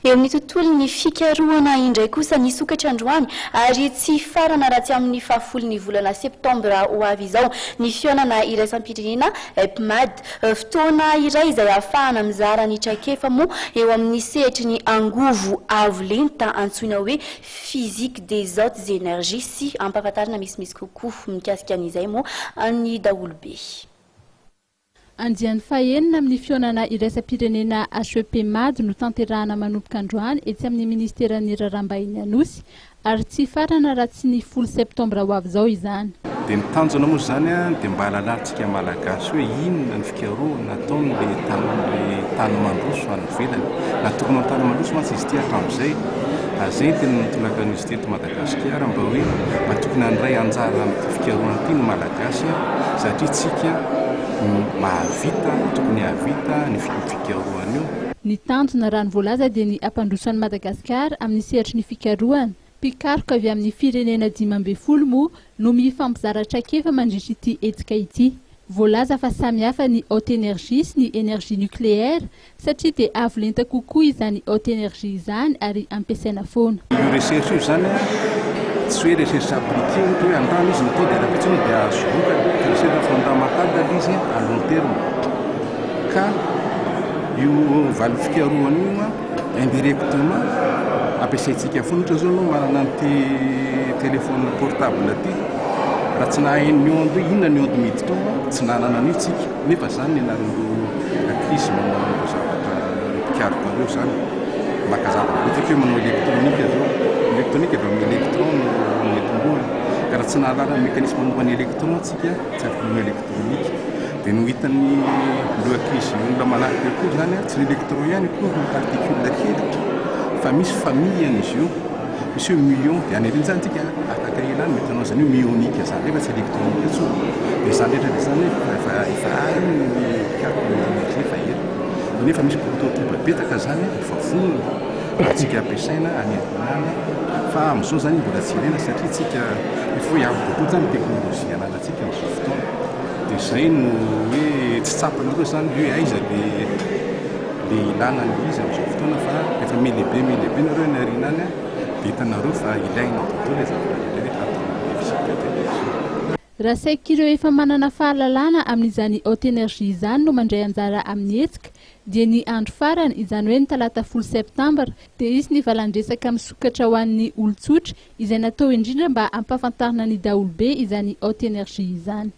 eo amin'ny tontolon'ny fikarohana indray kosa ny sokatra androany ary tsy farana raha tsy amin'ny fahafolon'ny volana septambra ho avy izao ny fionana iraisam-pirenena PMAD fotoana iray izay ahafahana mizara ny traikefa moa eo amin'ny sehitry ny angovo avo lenta antsoina hoe physique des hautes énergies sy ampahafantarana misimisy kokoa mikasika an'izay moa any daholobe. Andiany fahenina amin'ny fionana iraisam-pirenena HEPMAD no tanterahana manomboka androany etsy amin'ny ministeran'ny raharaham-bahiny Anosy ary tsy farana raha tsy ny 10 septambra ho avy izao izany. Dia ny tanjona moa zany dia mba halalantsika malagasy hoe inona ny fikarohana nataon'ilay tany mandroso any ivelany. Natokana amin'ny tany mandroso mantsy izy ity hatramin'izay. Izay tena nitolaka an'izy ity eto Madagasikara mba hoe matokana andray anjara amin'ny fikarohana ity ny malagasy satria tsika mahavita tokony havita ny fikarohana io. Ny tanjona raha ny voalaza dia ny ampandrosoan'i Madagasikara amin'ny sehatry ny fikarohana. Pikaroka avy amin'ny firenena 12 moa no mifampizara-traikefa mandritra ity hetsika ity. Voalaza fa samihafa ny haute énergie sy ny énergie nucléaire satria dia avo lenta kokoa izany haute énergie izany ary ampiasaina foana. Io recherche io zany tsy hoe recherche appliquée ohatra hoe andràna izy natao dia rapitsiny dia azo vokatra recherche fondamentale izy à long terme. Ka io valo fikarohana io indirectement ampiasaintsika foana ohatra zao no manana an'ity téléphone portable aty. Raha tsy nahaino ny onde hoe inona ny onde miditra ao tsy nanana an'io tsika nefa zany ny anareo crise manao zavatra pikaroka ireo zany maka zavatra ohatra hoe manao électronique zao électronique avy amin'ny électron no entomboana ka raha tsy nahalala ny mécanisme momban'ny électron tsika tsy afaka manao électronique dia no hitan'ny loakisy olona manahiky eo koa zany tsy ny électron ihany koa ny particule kely fa misy famille izy io misy hoe million dia any ireny zany tsika afaka ilany mety anao zany hoe myonique zany rehefa tsy électronique intsony dia zany rehetra zany efa ary ny énergie efa ela nefa misy prototype betaka zany efa vonona atsika ampiasaina anentinany fa amin'izao zany mbola tsy ilaina satria tsika efa hoe avo kokoa zany teknôlôjia ananantsika amin'izao fotoana dia zay no hoe tsy tsapana koa zany hoe aiza le ilana ny izy amin'izao fotoana fa efa melehibe nareo ny arinany dia hitanareo fa ilaina tontolo le zavatra rehetra atao fisika televizion. Raha saika ireo efa manana fahalalana amin'izany haute énergie izany no mandray anjara amin'ny hetsika dia ny andro farany izany hoe ny talata 10 septambra dia izy ny valandresaka misokatra ho an'ny olon-tsotra izay natao indrindra mba ampahafantarina ny daholobe izany haute énergie izany.